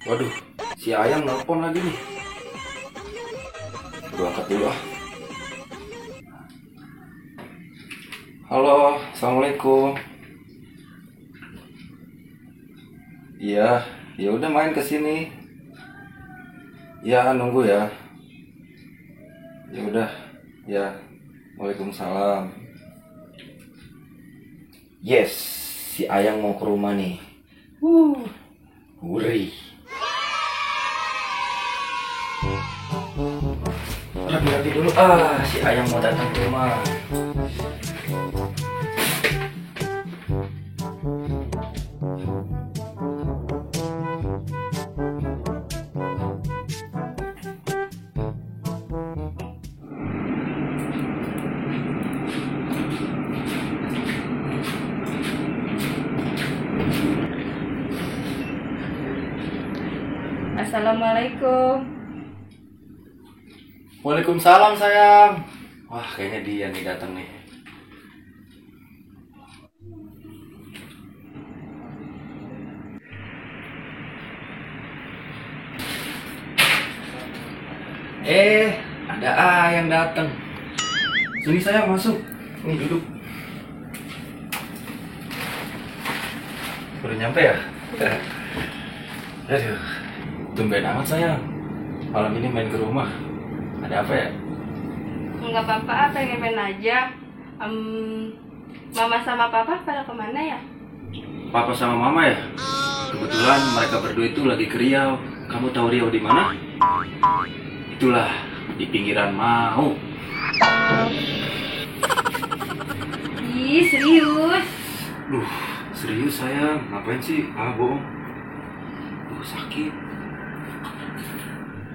Waduh, si Ayang nelpon lagi nih. Gue angkat dulu ah. Halo, assalamualaikum. Iya, ya udah main ke sini. Ya nunggu ya. Ya udah, ya. Waalaikumsalam. Yes, si Ayang mau ke rumah nih. Hurry. Rapi-rapi dulu. Si Ayang mau datang ke rumah. Assalamualaikum. Waalaikumsalam sayang. Wah, kayaknya dia nih datang nih. Ada Ayang datang. Sini sayang, masuk. Nih duduk. Udah nyampe ya? Aduh, tumben amat sayang. Malam ini main ke rumah. Ada apa ya? Enggak apa-apa, pengen main aja. Mama sama papa pada kemana ya? Papa sama mama ya? Kebetulan mereka berdua itu lagi ke Riau. Kamu tahu Riau di mana? Itulah, di pinggiran Mau. Ih, serius? Duh, serius sayang. Ngapain sih? Bohong. Sakit.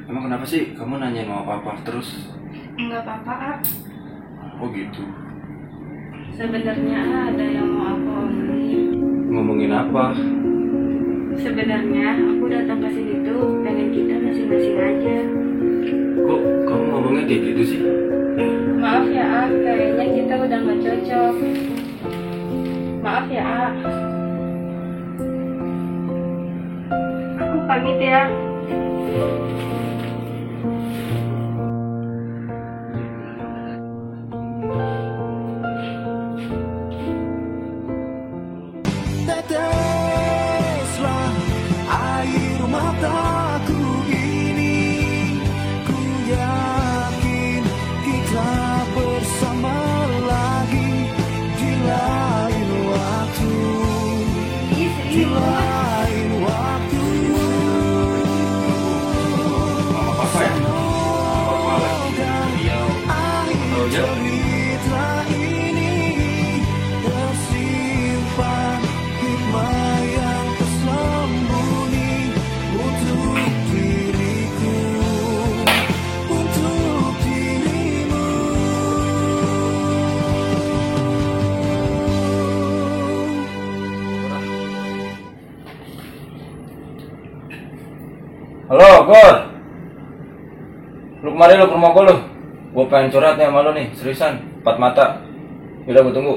Emang kenapa sih kamu nanyain sama papa terus? Enggak apa-apa, Oh gitu. sebenarnya ada yang mau aku omongin. Ngomongin apa? Sebenarnya aku datang ke sini tuh pengen kita masing-masing aja. Kok kamu ngomongnya kayak gitu sih? Maaf ya, kayaknya kita udah nggak cocok. Maaf ya, aku pamit ya. Teteslah air mataku ini, ku yakin kita bersama lagi di lain waktu, Ih, di serius? lain waktu. Mama papa ya? Papa lagi di Riau. Oh ya? Cerita ini tersimpan hikmah yang tersembunyi untuk diriku, untuk dirimu. Halo, Gor. Lu kemari lu ke rumah gua lu. Gua pengen curhat nih sama lu nih, seriusan, empat mata. Udah gua tunggu.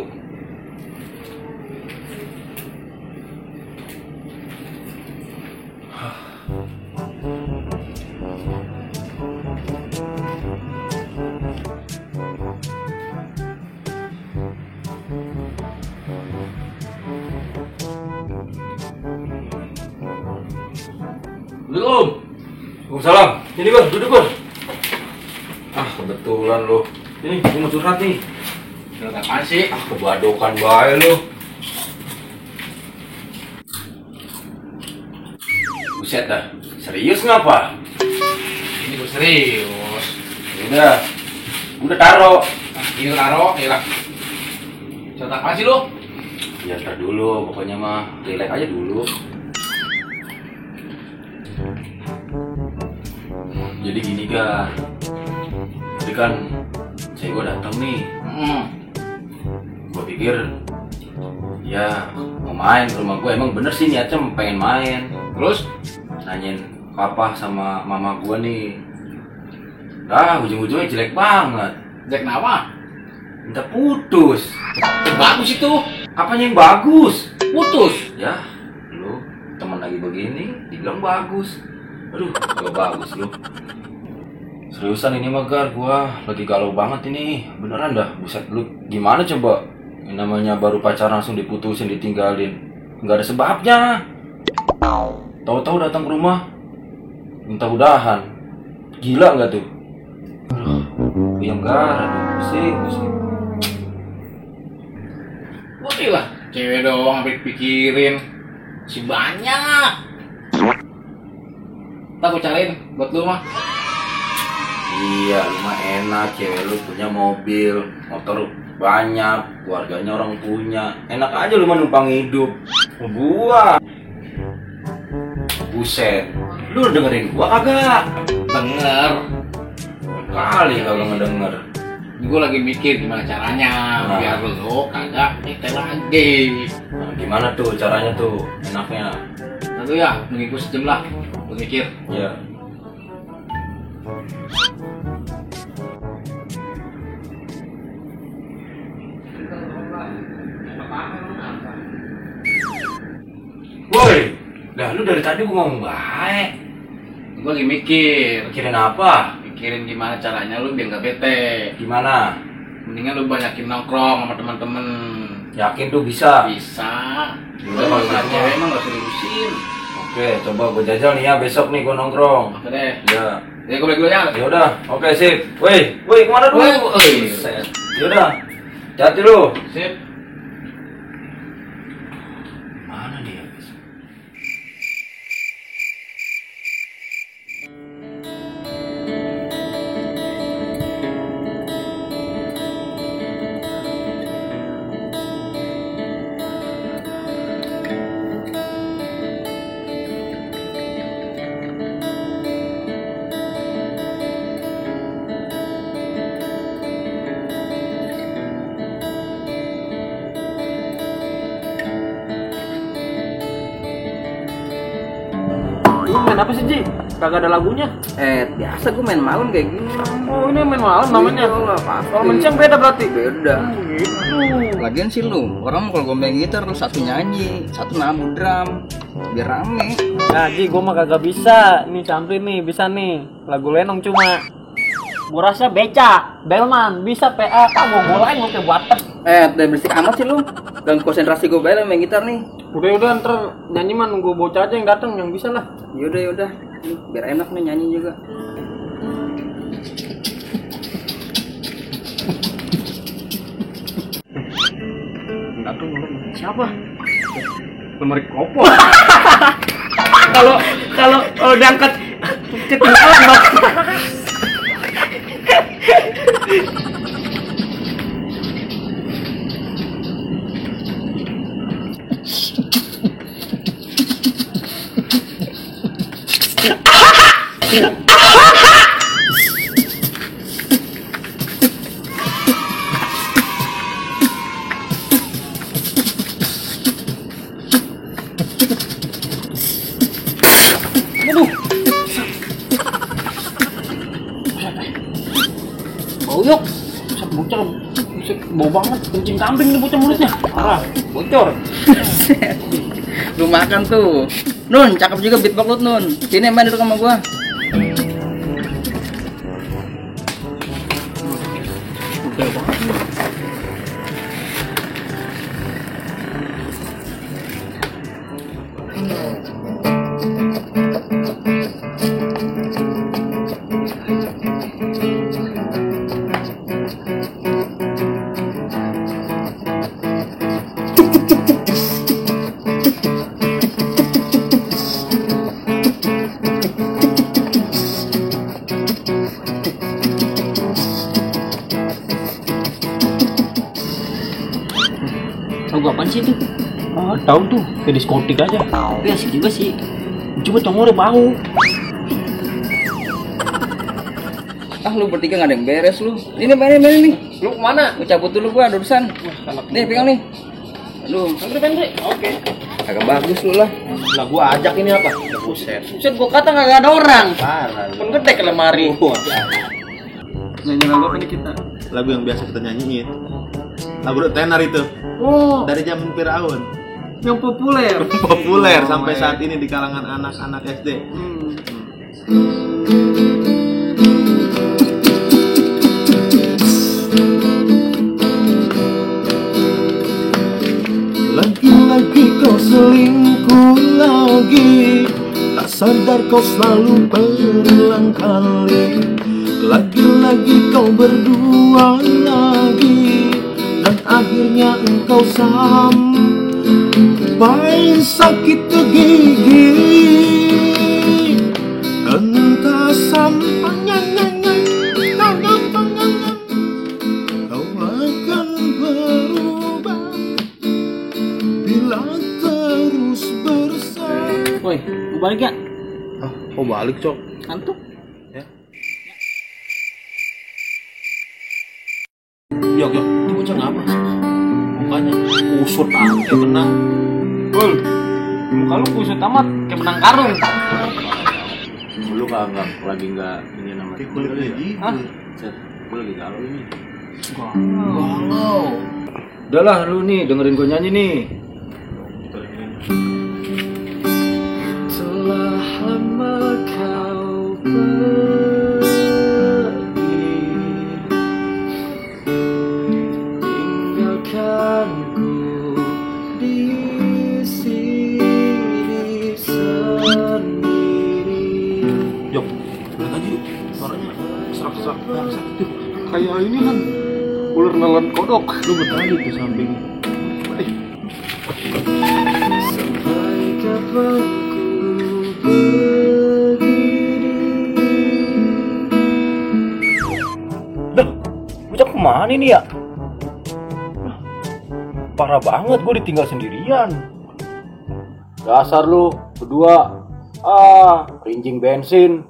Assalamualaikum. Waalaikumsalam. Ini Gun, duduk Gun. Kebetulan lu. Ini gua mau curhat nih. Curhat apaan sih? Kebadokan bae lu. Buset dah. Serius ngapa? Ini gue serius. Udah taro. Ini taro, ya lah. Cerita apa sih lu? Ya ntar dulu, pokoknya mah relax aja dulu. Jadi gini Ga, tadi kan saya gue datang nih. Gue pikir ya mau main ke rumah gue, emang bener sih niatnya pengen main. Terus? Nanyain papa sama mama gue nih. Ujung-ujungnya jelek banget. Jack kenapa? Minta putus. Bagus itu. Apanya yang bagus? Putus. Ya, lu teman lagi begini, dibilang bagus. Aduh, gak bagus lu. Seriusan ini mah Gar, gua lagi galau banget ini. Beneran dah, buset lu. Gimana coba? Yang namanya baru pacaran langsung diputusin, ditinggalin. Nggak ada sebabnya. Tahu-tahu datang ke rumah, minta udahan. Gila nggak tuh? Aduh, yang Gar, aduh, pusing. Wah lah, cewek doang sampai pikirin. Si banyak. Tak aku cariin buat lu mah. Iya, lu mah enak, cewek lu punya mobil, motor banyak, keluarganya orang punya. Enak aja lu mah numpang hidup. Gua. Buset. Lu dengerin gua kagak? Denger. Kali kagak ngedenger. Gue lagi mikir gimana caranya Nah. biar lu kagak bete lagi. Nah, gimana tuh caranya tuh? Enaknya. Lalu ya, nunggu gue sejam lah. Gue mikir. Ya. Woi, dah lu dari tadi gua ngomong baik. Gue lagi mikir. Mikirin apa? Mikirin gimana caranya lu biar gak bete. Gimana? Mendingan lu banyakin nongkrong sama teman-teman. Yakin tuh bisa? Bisa. Yaudah, Kalau kalau punya gitu cewek mah. emang gak usah diurusin. Oke, coba gua jajal nih ya besok nih gua nongkrong. Oke deh. Ya. Ya gue balik dulu ya. Ya udah, oke sip. Woi, kemana dulu? Woi. Buset. Yaudah, hati lu. Sip. Mana dia? Lu main apa sih, Ji? Kagak ada lagunya. Biasa gue main malam kayak gini. Oh, ini main malam namanya. Iya, pasti. Kalau main siang beda berarti. Beda. Gitu. Lagian sih lu, orang kalau gue main gitar lu satu nyanyi, satu namu drum, biar rame. Nah, Ji, gua mah kagak bisa. Nih Campri nih, bisa nih. Lagu Lenong cuma. Gua rasa Beca, Belman, bisa PA, kamu golain lu kayak buat. Udah berisik amat sih lu. Dan konsentrasi gue bayar main gitar nih. Udah ntar nyanyi mah nunggu bocah aja yang datang yang bisa lah. Yaudah. Biar enak nih nyanyi juga. Datang siapa? Lemari kopo. Kalau diangkat ketinggalan Bang. Yuk, buset bocor, buset bau banget, kencing kambing nih bocor mulutnya, parah, bocor. Lu makan tuh. Nun, cakep juga beatbox lu Nun. Sini main dulu sama gua. Udah banget. Lagu apaan sih itu? Ah, tahu tuh, kayak diskotik aja. Tapi asik juga sih. Cuma congornya bau. Lu bertiga gak ada yang beres lu. Ini mainin nih. Lu kemana? Gua cabut dulu gua ada urusan. Nih pegang nih. Aduh, Pendri. Oke. agak bagus lu lah. Lah gua ajak ini apa? Buset. Buset gua kata kagak ada orang. Parah. Pun gede ke lemari. Nyanyi lagu apa nih kita? Lagu yang biasa kita nyanyiin. Lagu tenar itu. Oh. Dari zaman Firaun. Yang populer. Populer sampai saat ini di kalangan anak-anak SD. Lagi-lagi kau selingkuh lagi, tak sadar kau selalu berulang kali. Lagi-lagi kau berdua lagi, dan akhirnya engkau sampai sakit ke gigi. Entah sampai kau akan berubah bila terus bersama. Woi, mau balik ya? Oh balik cok. Ngantuk. Yok, ini bocah ngapa sih? Mukanya kusut amat kayak menang. Bul, muka lu kusut amat kayak menang karung. Lu kagak lagi nggak ini namanya. Kulit lagi. Hah? Gue lagi galau ini. Wow. Udahlah lu nih dengerin gue nyanyi nih. Telah lama kau pergi, tinggalkanku di sini sendiri. Yok, udah tadi suaranya serak-serak bangsa itu. Kayak ini kan ular nelan kodok. Lu betah di samping. Sampai kapan ku begini? Dah, bocah kemana nih ya? Parah banget gue ditinggal sendirian. Dasar lu berdua, rinjing bensin.